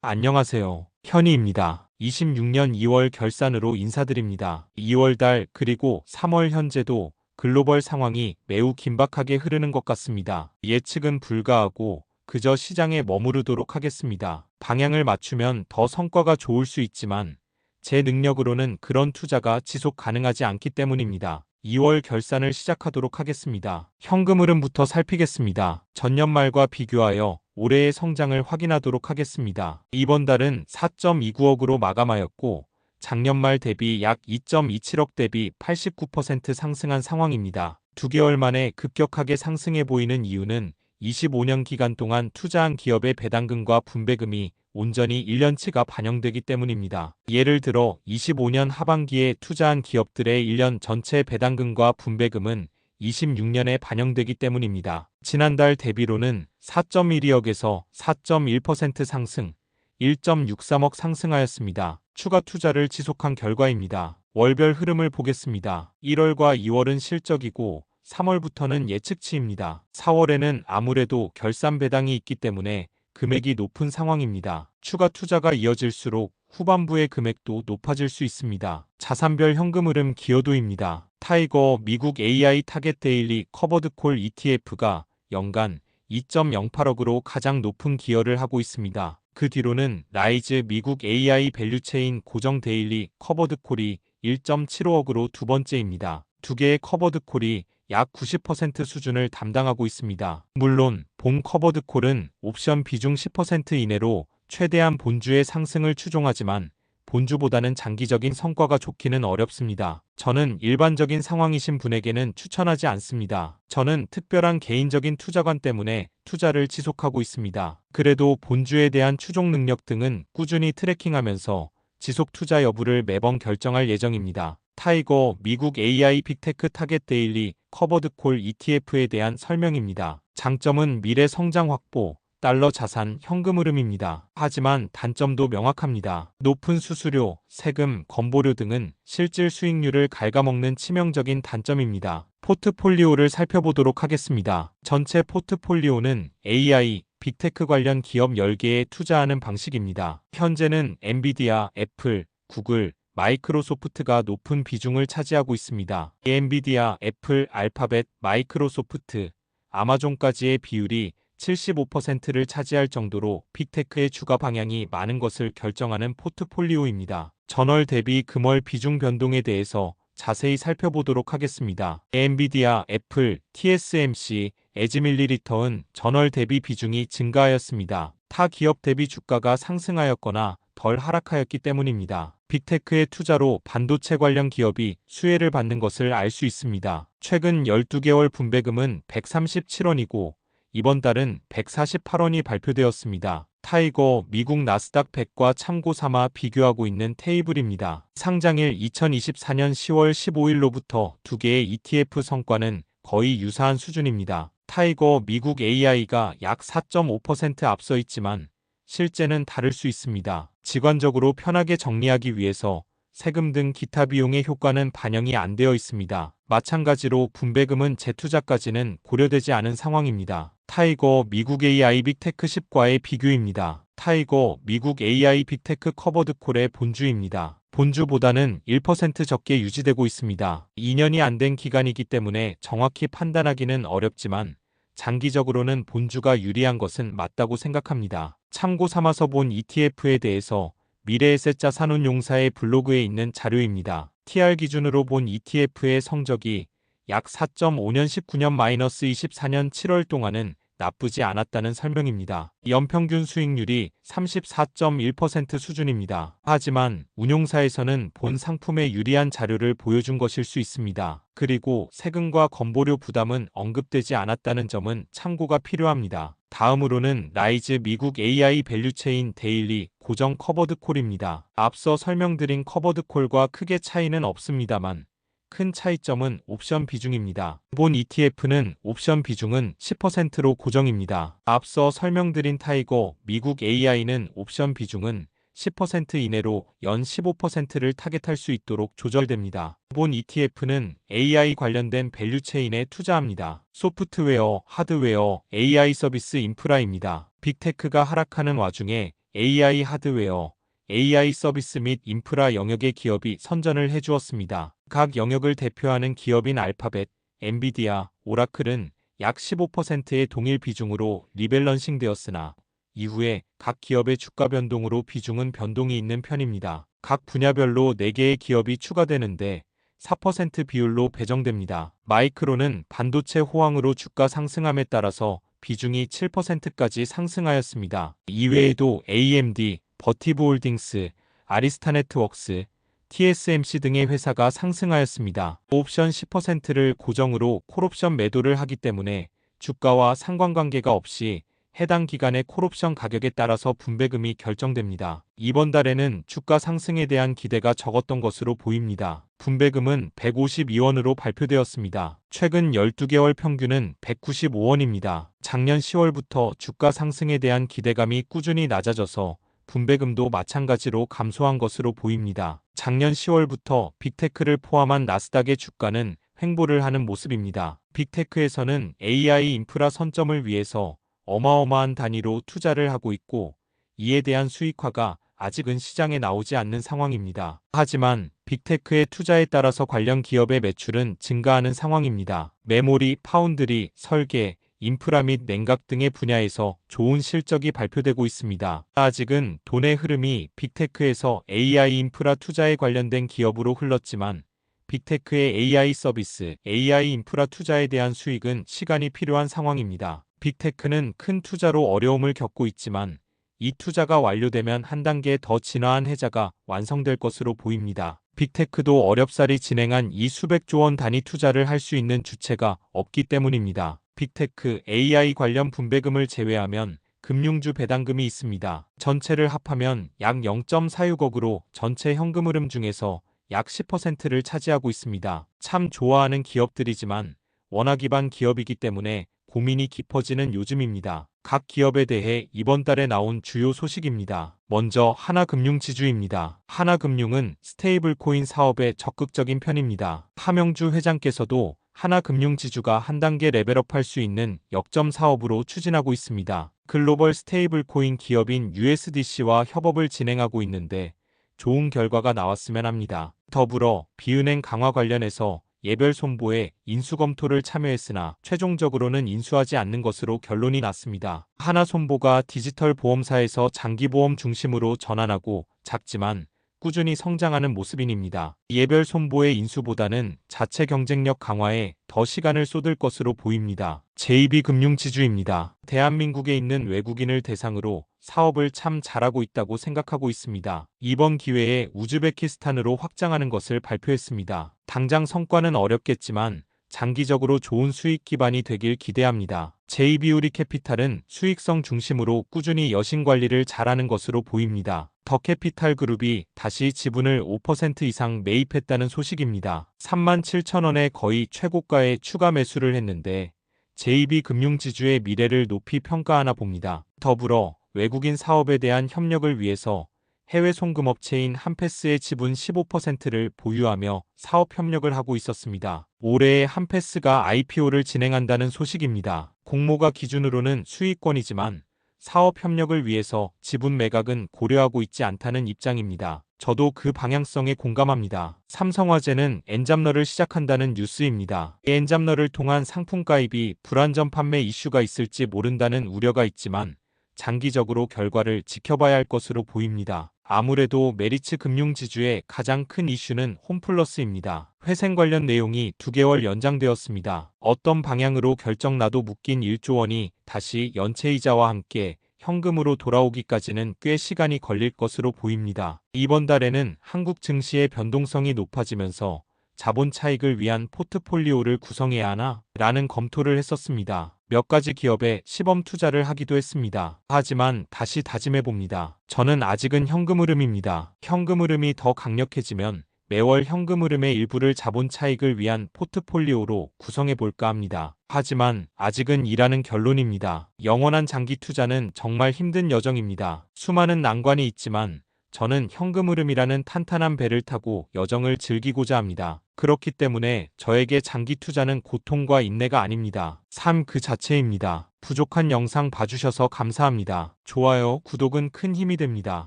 안녕하세요. 현희입니다. 26년 2월 결산으로 인사드립니다. 2월달 그리고 3월 현재도 글로벌 상황이 매우 긴박하게 흐르는 것 같습니다. 예측은 불가하고 그저 시장에 머무르도록 하겠습니다. 방향을 맞추면 더 성과가 좋을 수 있지만 제 능력으로는 그런 투자가 지속 가능하지 않기 때문입니다. 2월 결산을 시작하도록 하겠습니다. 현금 흐름부터 살피겠습니다. 전년 말과 비교하여 올해의 성장을 확인하도록 하겠습니다. 이번 달은 4.29억으로 마감하였고 작년 말 대비 약 2.27억 대비 89% 상승한 상황입니다. 2개월 만에 급격하게 상승해 보이는 이유는 25년 기간 동안 투자한 기업의 배당금과 분배금이 온전히 1년치가 반영되기 때문입니다. 예를 들어 25년 하반기에 투자한 기업들의 1년 전체 배당금과 분배금은 26년에 반영되기 때문입니다. 지난달 대비로는 4.12억에서 4.1% 상승, 1.63억 상승하였습니다. 추가 투자를 지속한 결과입니다. 월별 흐름을 보겠습니다. 1월과 2월은 실적이고 3월부터는 예측치입니다. 4월에는 아무래도 결산 배당이 있기 때문에 금액이 높은 상황입니다. 추가 투자가 이어질수록 후반부의 금액도 높아질 수 있습니다. 자산별 현금 흐름 기여도입니다. 타이거 미국 AI 타겟 데일리 커버드 콜 ETF가 연간 2.08억으로 가장 높은 기여를 하고 있습니다. 그 뒤로는 라이즈 미국 AI 밸류체인 고정 데일리 커버드 콜이 1.75억으로 두 번째입니다. 두 개의 커버드 콜이 약 90% 수준을 담당하고 있습니다. 물론 본 커버드 콜은 옵션 비중 10% 이내로 최대한 본주의 상승을 추종하지만 본주보다는 장기적인 성과가 좋기는 어렵습니다. 저는 일반적인 상황이신 분에게는 추천하지 않습니다. 저는 특별한 개인적인 투자관 때문에 투자를 지속하고 있습니다. 그래도 본주에 대한 추종 능력 등은 꾸준히 트래킹하면서 지속 투자 여부를 매번 결정할 예정입니다. 타이거 미국 AI 빅테크 타겟 데일리 커버드 콜 ETF에 대한 설명입니다. 장점은 미래 성장 확보, 달러 자산, 현금 흐름입니다. 하지만 단점도 명확합니다. 높은 수수료, 세금, 건보료 등은 실질 수익률을 갉아먹는 치명적인 단점입니다. 포트폴리오를 살펴보도록 하겠습니다. 전체 포트폴리오는 AI, 빅테크 관련 기업 10개에 투자하는 방식입니다. 현재는 엔비디아, 애플, 구글, 마이크로소프트가 높은 비중을 차지하고 있습니다. 엔비디아, 애플, 알파벳, 마이크로소프트, 아마존까지의 비율이 75%를 차지할 정도로 빅테크의 주가 방향이 많은 것을 결정하는 포트폴리오입니다. 전월 대비 금월 비중 변동에 대해서 자세히 살펴보도록 하겠습니다. 엔비디아, 애플, TSMC, 에즈밀리 리턴은 전월 대비 비중이 증가하였습니다. 타 기업 대비 주가가 상승하였거나 덜 하락하였기 때문입니다. 빅테크의 투자로 반도체 관련 기업이 수혜를 받는 것을 알 수 있습니다. 최근 12개월 분배금은 137원이고 이번 달은 148원이 발표되었습니다. 타이거 미국 나스닥 100과 참고 삼아 비교하고 있는 테이블입니다. 상장일 2024년 10월 15일로부터 두 개의 ETF 성과는 거의 유사한 수준입니다. 타이거 미국 AI가 약 4.5% 앞서 있지만 실제는 다를 수 있습니다. 직관적으로 편하게 정리하기 위해서 세금 등 기타 비용의 효과는 반영이 안 되어 있습니다. 마찬가지로 분배금은 재투자까지는 고려되지 않은 상황입니다. 타이거 미국 AI 빅테크 10과의 비교입니다. 타이거 미국 AI 빅테크 커버드 콜의 본주입니다. 본주보다는 1% 적게 유지되고 있습니다. 2년이 안 된 기간이기 때문에 정확히 판단하기는 어렵지만 장기적으로는 본주가 유리한 것은 맞다고 생각합니다. 참고 삼아서 본 ETF에 대해서 미래에셋자산운용사의 블로그에 있는 자료입니다. TR 기준으로 본 ETF의 성적이 약 4.5년 19년-24년 7월 동안은 나쁘지 않았다는 설명입니다. 연평균 수익률이 34.1% 수준입니다. 하지만 운용사에서는 본 상품에 유리한 자료를 보여준 것일 수 있습니다. 그리고 세금과 건보료 부담은 언급되지 않았다는 점은 참고가 필요합니다. 다음으로는 라이즈 미국 AI 밸류체인 데일리 고정 커버드 콜입니다. 앞서 설명드린 커버드 콜과 크게 차이는 없습니다만 큰 차이점은 옵션 비중입니다. 본 ETF는 옵션 비중은 10%로 고정입니다. 앞서 설명드린 타이거 미국 AI는 옵션 비중은 10% 이내로 연 15%를 타겟할 수 있도록 조절됩니다. 본 ETF는 AI 관련된 밸류체인에 투자합니다. 소프트웨어, 하드웨어, AI 서비스 인프라입니다. 빅테크가 하락하는 와중에 AI 하드웨어, AI 서비스 및 인프라 영역의 기업이 선전을 해주었습니다. 각 영역을 대표하는 기업인 알파벳, 엔비디아, 오라클은 약 15%의 동일 비중으로 리밸런싱 되었으나 이후에 각 기업의 주가 변동으로 비중은 변동이 있는 편입니다. 각 분야별로 4개의 기업이 추가되는데 4% 비율로 배정됩니다. 마이크론은 반도체 호황으로 주가 상승함에 따라서 비중이 7%까지 상승하였습니다. 이외에도 AMD, 버티브 홀딩스, 아리스타 네트워크스, TSMC 등의 회사가 상승하였습니다. 옵션 10%를 고정으로 콜옵션 매도를 하기 때문에 주가와 상관관계가 없이 해당 기간의 콜옵션 가격에 따라서 분배금이 결정됩니다. 이번 달에는 주가 상승에 대한 기대가 적었던 것으로 보입니다. 분배금은 152원으로 발표되었습니다. 최근 12개월 평균은 195원입니다. 작년 10월부터 주가 상승에 대한 기대감이 꾸준히 낮아져서 분배금도 마찬가지로 감소한 것으로 보입니다. 작년 10월부터 빅테크를 포함한 나스닥의 주가는 횡보를 하는 모습입니다. 빅테크에서는 AI 인프라 선점을 위해서 어마어마한 단위로 투자를 하고 있고 이에 대한 수익화가 아직은 시장에 나오지 않는 상황입니다. 하지만 빅테크의 투자에 따라서 관련 기업의 매출은 증가하는 상황입니다. 메모리, 파운드리, 설계, 인프라 및 냉각 등의 분야에서 좋은 실적이 발표되고 있습니다. 아직은 돈의 흐름이 빅테크에서 AI 인프라 투자에 관련된 기업으로 흘렀지만 빅테크의 AI 서비스, AI 인프라 투자에 대한 수익은 시간이 필요한 상황입니다. 빅테크는 큰 투자로 어려움을 겪고 있지만 이 투자가 완료되면 한 단계 더 진화한 해자가 완성될 것으로 보입니다. 빅테크도 어렵사리 진행한 이 수백조 원 단위 투자를 할 수 있는 주체가 없기 때문입니다. 빅테크 AI 관련 분배금을 제외하면 금융주 배당금이 있습니다. 전체를 합하면 약 0.46억으로 전체 현금 흐름 중에서 약 10%를 차지하고 있습니다. 참 좋아하는 기업들이지만 원화 기반 기업이기 때문에 고민이 깊어지는 요즘입니다. 각 기업에 대해 이번 달에 나온 주요 소식입니다. 먼저 하나금융지주입니다. 하나금융은 스테이블 코인 사업에 적극적인 편입니다. 하명주 회장께서도 하나금융지주가 한 단계 레벨업할 수 있는 역점 사업으로 추진하고 있습니다. 글로벌 스테이블 코인 기업인 USDC와 협업을 진행하고 있는데 좋은 결과가 나왔으면 합니다. 더불어 비은행 강화 관련해서 예별 손보에 인수검토를 참여했으나 최종적으로는 인수하지 않는 것으로 결론이 났습니다. 하나손보가 디지털 보험사에서 장기보험 중심으로 전환하고 작지만 꾸준히 성장하는 모습인입니다. 예별 손보의 인수보다는 자체 경쟁력 강화에 더 시간을 쏟을 것으로 보입니다. JB금융지주입니다. 대한민국에 있는 외국인을 대상으로 사업을 참 잘하고 있다고 생각하고 있습니다. 이번 기회에 우즈베키스탄으로 확장하는 것을 발표했습니다. 당장 성과는 어렵겠지만 장기적으로 좋은 수익 기반이 되길 기대합니다. JB우리캐피탈은 수익성 중심으로 꾸준히 여신 관리를 잘하는 것으로 보입니다. 더캐피탈 그룹이 다시 지분을 5% 이상 매입했다는 소식입니다. 37,000원에 거의 최고가에 추가 매수를 했는데 JB금융지주의 미래를 높이 평가하나 봅니다. 더불어 외국인 사업에 대한 협력을 위해서 해외 송금업체인 한패스의 지분 15%를 보유하며 사업 협력을 하고 있었습니다. 올해에 한패스가 IPO를 진행한다는 소식입니다. 공모가 기준으로는 수익권이지만 사업 협력을 위해서 지분 매각은 고려하고 있지 않다는 입장입니다. 저도 그 방향성에 공감합니다. 삼성화재는 엔잡러를 시작한다는 뉴스입니다. 엔잡러를 통한 상품 가입이 불안전 판매 이슈가 있을지 모른다는 우려가 있지만 장기적으로 결과를 지켜봐야 할 것으로 보입니다. 아무래도 메리츠 금융지주의 가장 큰 이슈는 홈플러스입니다. 회생 관련 내용이 2개월 연장되었습니다. 어떤 방향으로 결정나도 묶인 1조 원이 다시 연체이자와 함께 현금으로 돌아오기까지는 꽤 시간이 걸릴 것으로 보입니다. 이번 달에는 한국 증시의 변동성이 높아지면서 자본 차익을 위한 포트폴리오를 구성해야 하나? 라는 검토를 했었습니다. 몇 가지 기업에 시범 투자를 하기도 했습니다. 하지만 다시 다짐해봅니다. 저는 아직은 현금 흐름입니다. 현금 흐름이 더 강력해지면 매월 현금 흐름의 일부를 자본 차익을 위한 포트폴리오로 구성해볼까 합니다. 하지만 아직은 이라는 결론입니다. 영원한 장기 투자는 정말 힘든 여정입니다. 수많은 난관이 있지만 저는 현금 흐름이라는 탄탄한 배를 타고 여정을 즐기고자 합니다. 그렇기 때문에 저에게 장기 투자는 고통과 인내가 아닙니다. 삶 그 자체입니다. 부족한 영상 봐주셔서 감사합니다. 좋아요, 구독은 큰 힘이 됩니다.